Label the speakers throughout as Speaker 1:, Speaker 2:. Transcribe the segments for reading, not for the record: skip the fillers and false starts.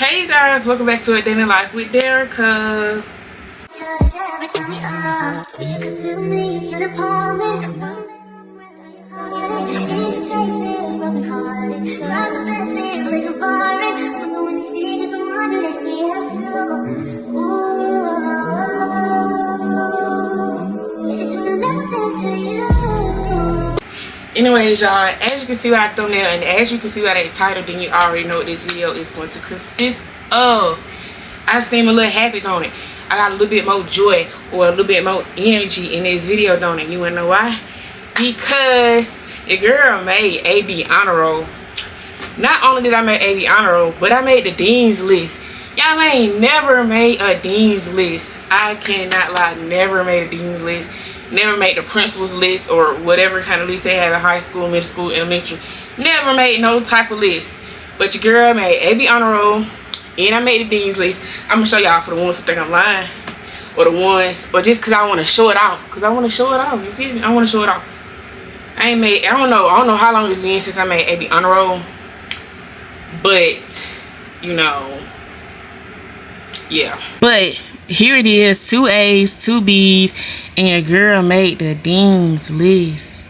Speaker 1: Hey you guys, welcome back to A Day in Life with Derica. Anyways, y'all, as you can see by the thumbnail and as you can see by that title, then you already know what this video is going to consist of. I seem a little happy on it. I got a little bit more joy or a little bit more energy in this video, don't it? You wanna know why? Because your girl made AB honor roll. Not only did I make AB honor roll, but I made the dean's list. Y'all ain't never made a dean's list. I cannot lie, never made a dean's list. Never made the principal's list or whatever kind of list they have in high school, middle school, elementary. Never made no type of list. But your girl made AB honor roll and I made the dean's list. I'm gonna show y'all for the ones who think I'm lying, or the ones, or just cause I want to show it off. Cause I want to show it off. You feel me? I want to show it off. I don't know how long it's been since I made AB honor roll, but you know, yeah. But here it is, 2 A's, 2 B's, and your girl made the dean's list.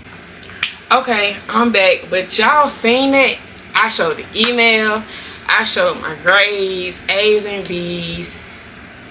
Speaker 1: Okay, I'm back, but y'all seen it? I showed the email, I showed my grades, A's and B's,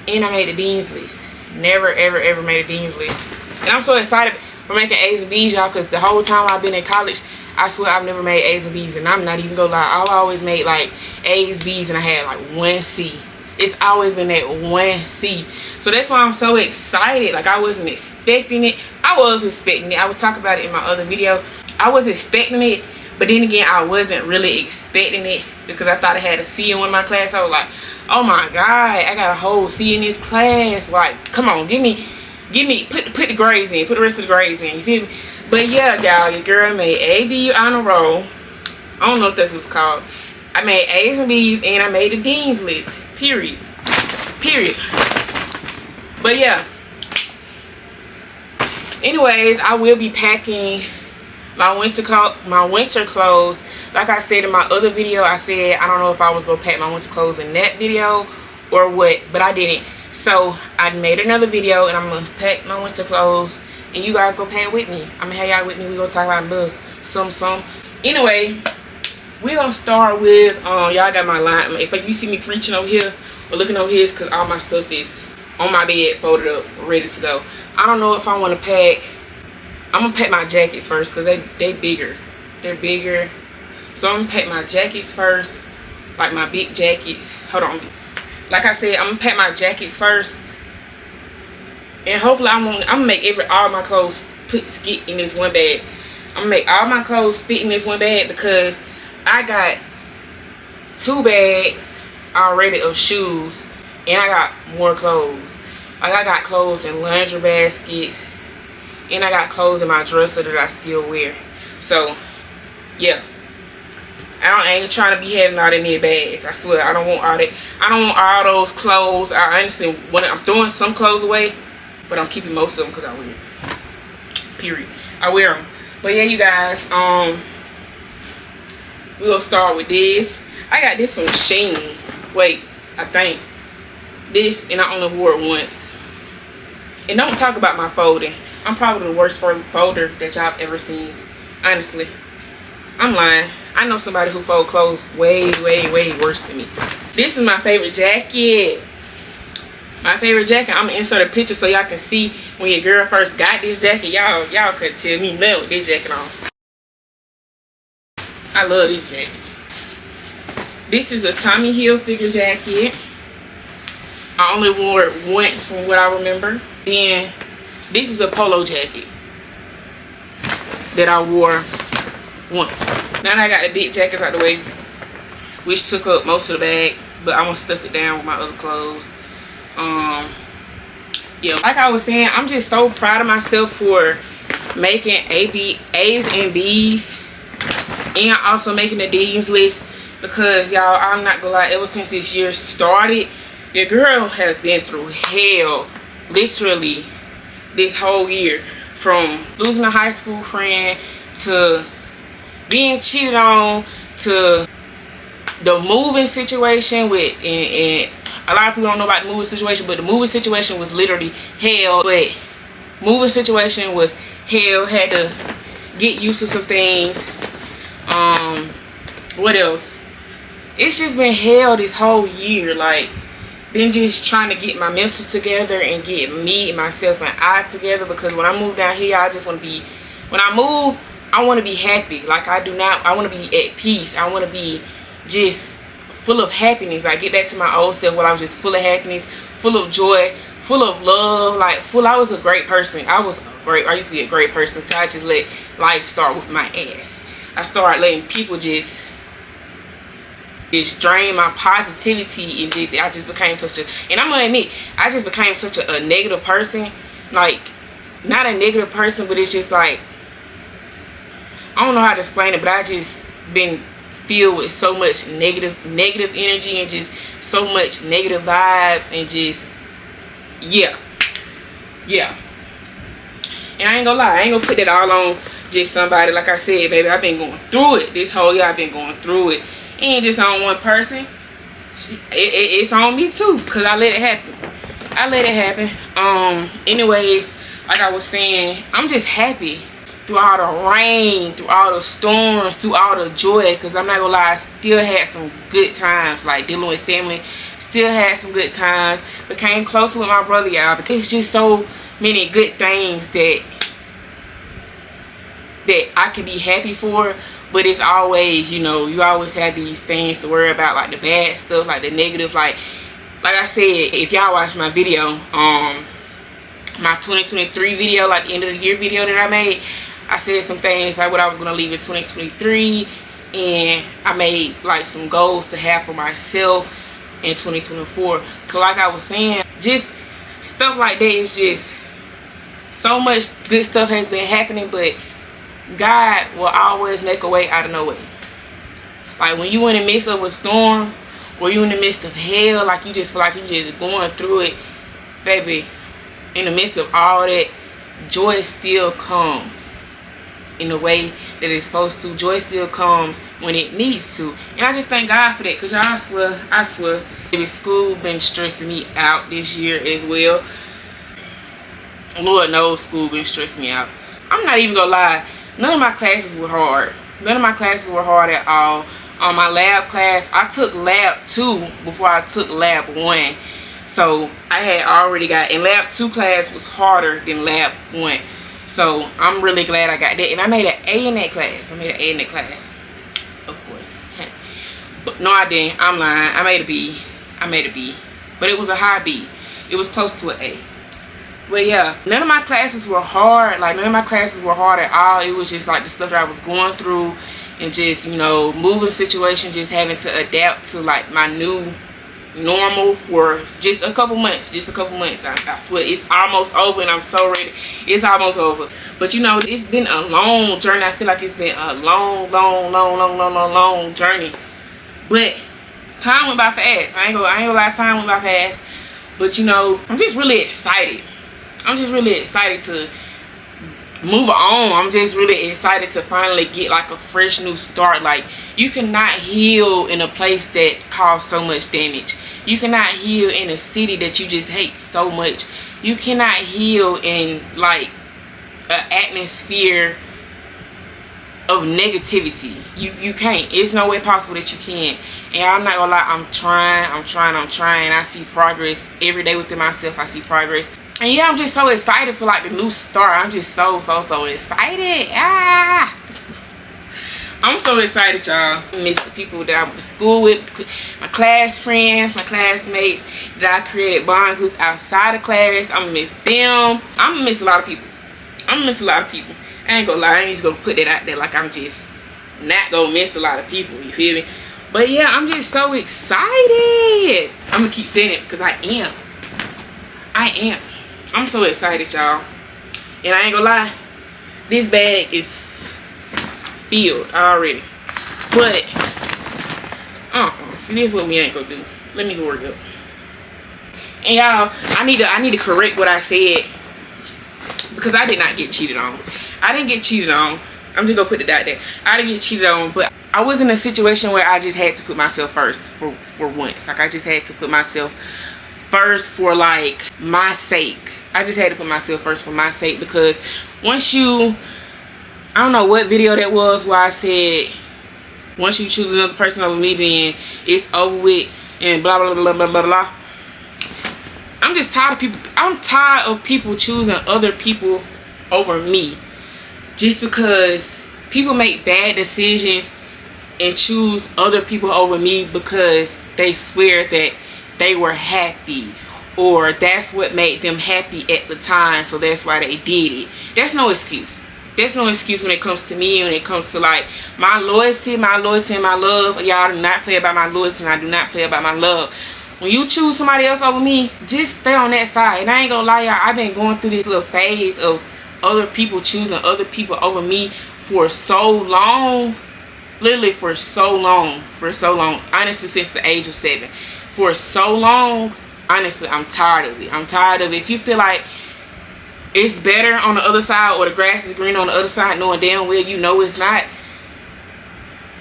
Speaker 1: and I made the dean's list. Never, ever, ever made a dean's list. And I'm so excited for making A's and B's, y'all, because the whole time I've been in college, I swear I've never made A's and B's, and I'm not even gonna lie, I've always made like A's, B's, and I had like 1 C. It's always been that 1 C. So that's why I'm so excited. Like, I wasn't expecting it. I was expecting it. I would talk about it in my other video. I was expecting it, but then again, I wasn't really expecting it because I thought I had a C in one of my classes. I was like, oh my God, I got a whole C in this class. Like, come on, put the grades in. Put the rest of the grades in. You feel me? But yeah, y'all, your girl made AB honor roll. I don't know if that's what's called. I made A's and B's and I made the dean's list. Period. But yeah, anyways, I will be packing my winter clothes. Like I said in my other video, I said I don't know if I was gonna pack my winter clothes in that video or what, but I didn't. So I made another video and I'm gonna pack my winter clothes and you guys go pack with me. I'm gonna have y'all with me. We gonna talk about a little some. Anyway, we're gonna start with y'all got my line. If you see me preaching over here or looking over here, it's because all my stuff is on my bed, folded up, ready to go. I don't know if I want to pack. I'm gonna pack my jackets first because they bigger. They're bigger. So I'm gonna pack my jackets first, like my big jackets. Hold on. Like I said, I'm gonna pack my jackets first, and hopefully I'm gonna make all my clothes get in this one bag. I'm gonna make all my clothes fit in this one bag because I got 2 bags already of shoes and I got more clothes. Like, I got clothes in laundry baskets and I got clothes in my dresser that I still wear. So yeah, I ain't trying to be having all that many bags. I swear I don't want all that. I don't want all those clothes. I honestly, I'm throwing some clothes away, but I'm keeping most of them because I wear them. Period. I wear them. But yeah, you guys, we're gonna start with this. I got this from Shein. Wait, I think this, and I only wore it once. And don't talk about my folding. I'm probably the worst folder that y'all have ever seen. Honestly, I'm lying. I know somebody who folds clothes way worse than me. This is my favorite jacket. My favorite jacket. I'm gonna insert a picture so y'all can see when your girl first got this jacket. Y'all couldn't tell me nothing with this jacket on. I love this jacket. This is a Tommy Hilfiger jacket. I only wore it once from what I remember. Then this is a polo jacket that I wore once. Now that I got the big jackets out the way, which took up most of the bag, but I'm gonna stuff it down with my other clothes. Yeah, like I was saying, I'm just so proud of myself for making A's and B's and also making the dean's list, because y'all, I'm not gonna lie, ever since this year started, your girl has been through hell, literally, this whole year. From losing a high school friend, to being cheated on, to the moving situation with, and a lot of people don't know about the moving situation, but the moving situation was literally hell. But moving situation was hell. Had to get used to some things. What else? It's just been hell this whole year. Like, been just trying to get my mental together and get me and myself and I together, because when I move down here, I just want to be, when I move, I want to be happy. Like, I want to be at peace. I want to be just full of happiness. I get back to my old self where I was just full of happiness, full of joy, full of love, like I was a great person. I used to be a great person, so I just let life start with my ass. I started letting people just drain my positivity, and I just became such a, and I'm gonna admit, I just became such a negative person. Like, not a negative person, but it's just like, I don't know how to explain it, but I just been filled with so much negative energy, and just so much negative vibes, and just yeah. And I ain't gonna lie, I ain't gonna put that all on just somebody. Like I said, baby, I've been going through it this whole year. I've been going through it. It ain't just on one person. It's on me too, because I let it happen. Anyways, like I was saying, I'm just happy through all the rain, through all the storms, through all the joy, because I'm not gonna lie, I still had some good times, like dealing with family. Still had some good times. Became closer with my brother, y'all. But it's just so many good things that I can be happy for. But it's always, you know, you always have these things to worry about, like the bad stuff, like the negative. Like I said, if y'all watch my video, my 2023 video, like the end of the year video that I made, I said some things like what I was gonna leave in 2023, and I made like some goals to have for myself in 2024. So like I was saying, just stuff like that is just so much good stuff has been happening, but God will always make a way out of no way. Like, when you in the midst of a storm, or you in the midst of hell, like you just feel like you just going through it, baby, in the midst of all that, joy still comes in the way that it's supposed to. Joy still comes when it needs to. And I just thank God for that, because y'all, I swear, baby, school been stressing me out this year as well. Lord knows school been stressing me out. I'm not even gonna lie, none of my classes were hard. None of my classes were hard at all. On my lab class, I took lab 2 before I took lab 1. So I had already got, and lab 2 class was harder than lab 1. So I'm really glad I got that. And I made an A in that class. Of course. But no, I didn't. I'm lying. I made a B. But it was a high B. It was close to an A. But yeah, none of my classes were hard. Like, none of my classes were hard at all. It was just like the stuff that I was going through, and just, you know, moving situations, just having to adapt to like my new normal for just a couple months. I swear it's almost over, and I'm so ready. It's almost over. But you know, it's been a long journey. I feel like it's been a long journey. But time went by fast. I ain't gonna lie, time went by fast. But you know, I'm just really excited. I'm just really excited to move on. I'm just really excited to finally get like a fresh new start. Like, you cannot heal in a place that caused so much damage. You cannot heal in a city that you just hate so much. You cannot heal in like an atmosphere of negativity. You can't. It's no way possible that you can. And I'm not gonna lie, I'm trying. I see progress every day within myself. I see progress. And yeah, I'm just so excited for like the new start. I'm just so excited. I'm so excited, y'all. I miss the people that I went to school with, my class friends, my classmates that I created bonds with outside of class. I'm gonna miss them. I'm gonna miss a lot of people. I ain't gonna lie, I ain't just gonna put that out there like I'm just not gonna miss a lot of people, you feel me? But yeah, I'm just so excited. I'm gonna keep saying it because I am. I'm so excited, y'all. And I ain't gonna lie, this bag is filled already. But see, this is what we ain't gonna do. Let me hurry up. And y'all, I need to correct what I said, because I did not get cheated on. I didn't get cheated on. I'm just gonna put it out there. I didn't get cheated on, but I was in a situation where I just had to put myself first for once. Like, I just had to put myself first for like my sake. I just had to put myself first for my sake, because once you, I don't know what video that was where I said, once you choose another person over me, then it's over with and blah blah blah blah blah blah. I'm just tired of people. I'm tired of people choosing other people over me, just because people make bad decisions and choose other people over me because they swear that they were happy, or that's what made them happy at the time, so that's why they did it. That's no excuse. There's no excuse when it comes to me, when it comes to like my loyalty and my love. Y'all do not play about my loyalty, and I do not play about my love. When you choose somebody else over me, just stay on that side. And I ain't gonna lie, y'all, I've been going through this little phase of other people choosing other people over me for so long. Literally for so long. Honestly, since the age of 7. For so long, honestly, I'm tired of it. I'm tired of it. If you feel like it's better on the other side, or the grass is green on the other side, knowing damn well you know it's not,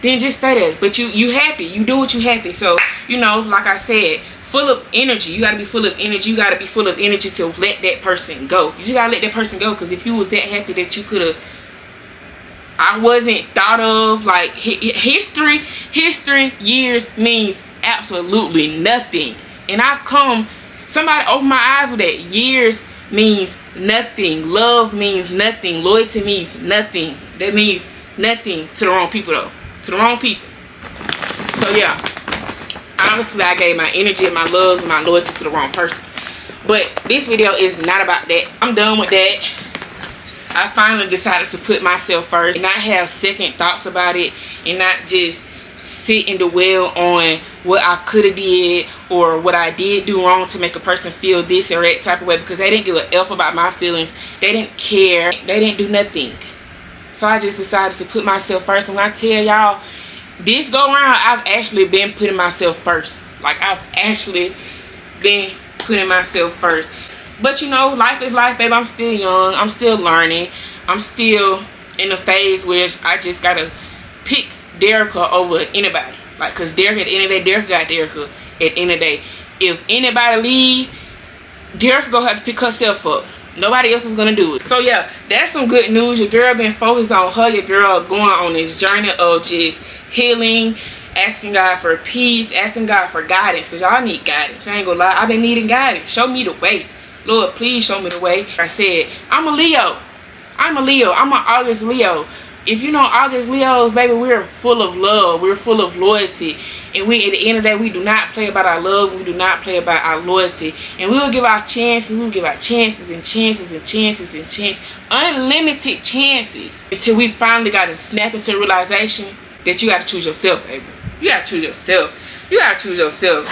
Speaker 1: then just stay there. But you happy. You do what you happy. So, you know, like I said, full of energy. You got to be full of energy. You got to be full of energy to let that person go. You just got to let that person go, because if you was that happy that you could have, I wasn't thought of, like, history years means absolutely nothing. And I've come, somebody opened my eyes with that. Years means nothing. Love means nothing. Loyalty means nothing. That means nothing to the wrong people, though. To the wrong people. So yeah, obviously I gave my energy and my love and my loyalty to the wrong person. But this video is not about that. I'm done with that. I finally decided to put myself first and not have second thoughts about it, and not just sit and dwell on what I could have did or what I did do wrong to make a person feel this or that type of way, because they didn't give a F about my feelings. They didn't care. They didn't do nothing. So I just decided to put myself first. And when I tell y'all, this go around, I've actually been putting myself first. Like, I've actually been putting myself first. But you know, life is life, baby. I'm still young. I'm still learning. I'm still in a phase where I just gotta pick Derica over anybody. Like, cause Derica, at the end of the day, Derica got Derica. At the end of the day, if anybody leave, Derica gonna have to pick herself up. Nobody else is gonna do it. So yeah, that's some good news. Your girl been focused on her. Your girl going on this journey of just healing, asking God for peace, asking God for guidance, because y'all need guidance. I ain't gonna lie, I've been needing guidance. Show me the way. Lord, please show me the way. Like I said, I'm a Leo. I'm an August Leo. If you know August Leos, baby, we're full of love. We're full of loyalty. And we, at the end of the day, we do not play about our love. We do not play about our loyalty. And we will give our chances. We will give our chances and chances and chances and chances. Unlimited chances. Until we finally got to snap into realization that you got to choose yourself, baby. You got to choose yourself. You got to choose yourself.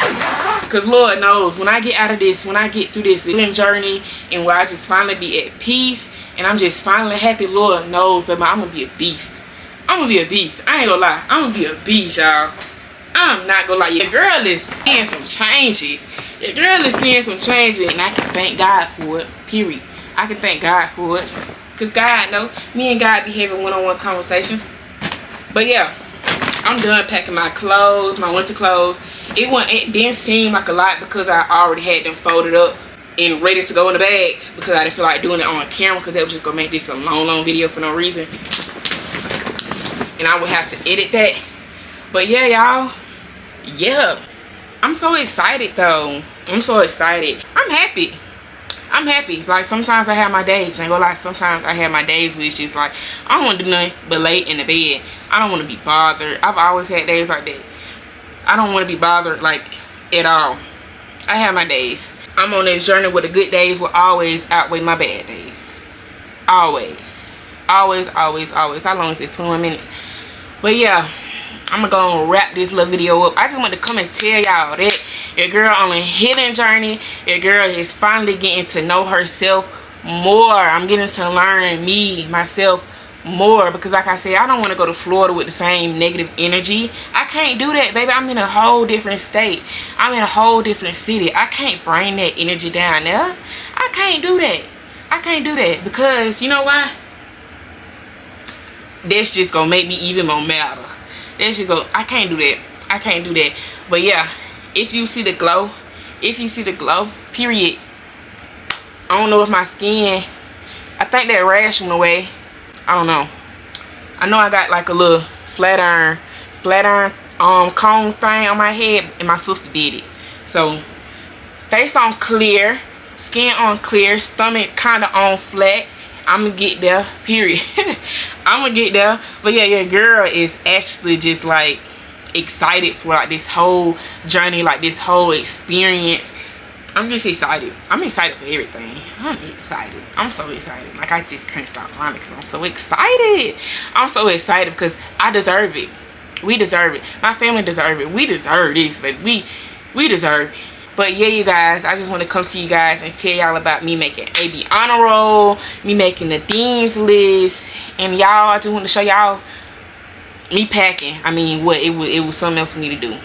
Speaker 1: Because Lord knows, when I get out of this, when I get through this living journey, and where I just finally be at peace, and I'm just finally happy, Lord knows, baby, I'm going to be a beast. I'm going to be a beast. I ain't going to lie. I'm going to be a beast, y'all. I'm not going to lie. Your girl is seeing some changes. Your girl is seeing some changes. And I can thank God for it, period. I can thank God for it. Because God know, me and God be having one-on-one conversations. But yeah, I'm done packing my clothes, my winter clothes. It didn't seem like a lot because I already had them folded up and ready to go in the bag, because I didn't feel like doing it on camera, because that was just gonna make this a long video for no reason, and I would have to edit that. But yeah, y'all, yeah, I'm so excited though. I'm so excited. I'm happy. Like, sometimes I have my days, ain't gonna lie, sometimes I have my days where it's just like I don't want to do nothing but lay in the bed. I don't want to be bothered. I've always had days like that. I don't want to be bothered, like, at all. I have my days. I'm on this journey where the good days will always outweigh my bad days. Always. Always, always, always. How long is this? 21 minutes. But yeah, I'm gonna wrap this little video up. I just want to come and tell y'all that your girl on a healing journey. Your girl is finally getting to know herself more. I'm getting to learn myself more, because like I said, I don't want to go to Florida with the same negative energy. I can't do that, baby. I'm in a whole different state. I'm in a whole different city. I can't bring that energy down there. I can't do that. I can't do that, because you know why? That's just gonna make me even more madder. There she go. I can't do that. I can't do that. But yeah, if you see the glow, period. I don't know if my skin, I think that rash went away. I don't know. I know I got like a little flat iron cone thing on my head, and my sister did it. So face on clear, skin on clear, stomach kind of on flat. I'm gonna get there, period. I'm gonna get there. But yeah, your girl is actually just like excited for like this whole journey, like this whole experience. I'm just excited. I'm excited for everything. I'm excited. I'm so excited. Like, I just can't stop smiling because I'm so excited. I'm so excited because I deserve it. We deserve it. My family deserve it. We deserve this. Like, we deserve it. But yeah, you guys, I just want to come to you guys and tell y'all about me making AB honor roll, me making the dean's list, and y'all, I just want to show y'all me packing. I mean, what it was something else for me to do.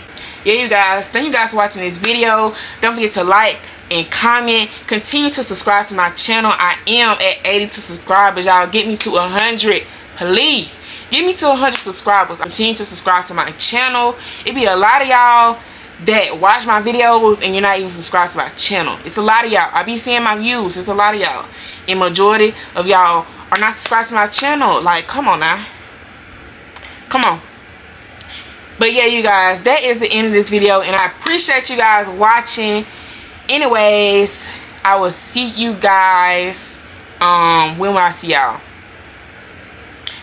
Speaker 1: Yeah, you guys, thank you guys for watching this video. Don't forget to like and comment. Continue to subscribe to my channel. I am at 82 subscribers, y'all. Get me to 100, please. Get me to 100 subscribers. Continue to subscribe to my channel. It be a lot of y'all that watch my videos and you're not even subscribed to my channel. It's a lot of y'all. I be seeing my views. It's a lot of y'all. And majority of y'all are not subscribed to my channel. Like, come on now. Come on. But yeah, you guys, that is the end of this video, and I appreciate you guys watching. Anyways, I will see you guys when will I see y'all?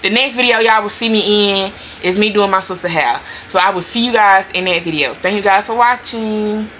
Speaker 1: The next video y'all will see me in is me doing my sister hair. So I will see you guys in that video. Thank you guys for watching.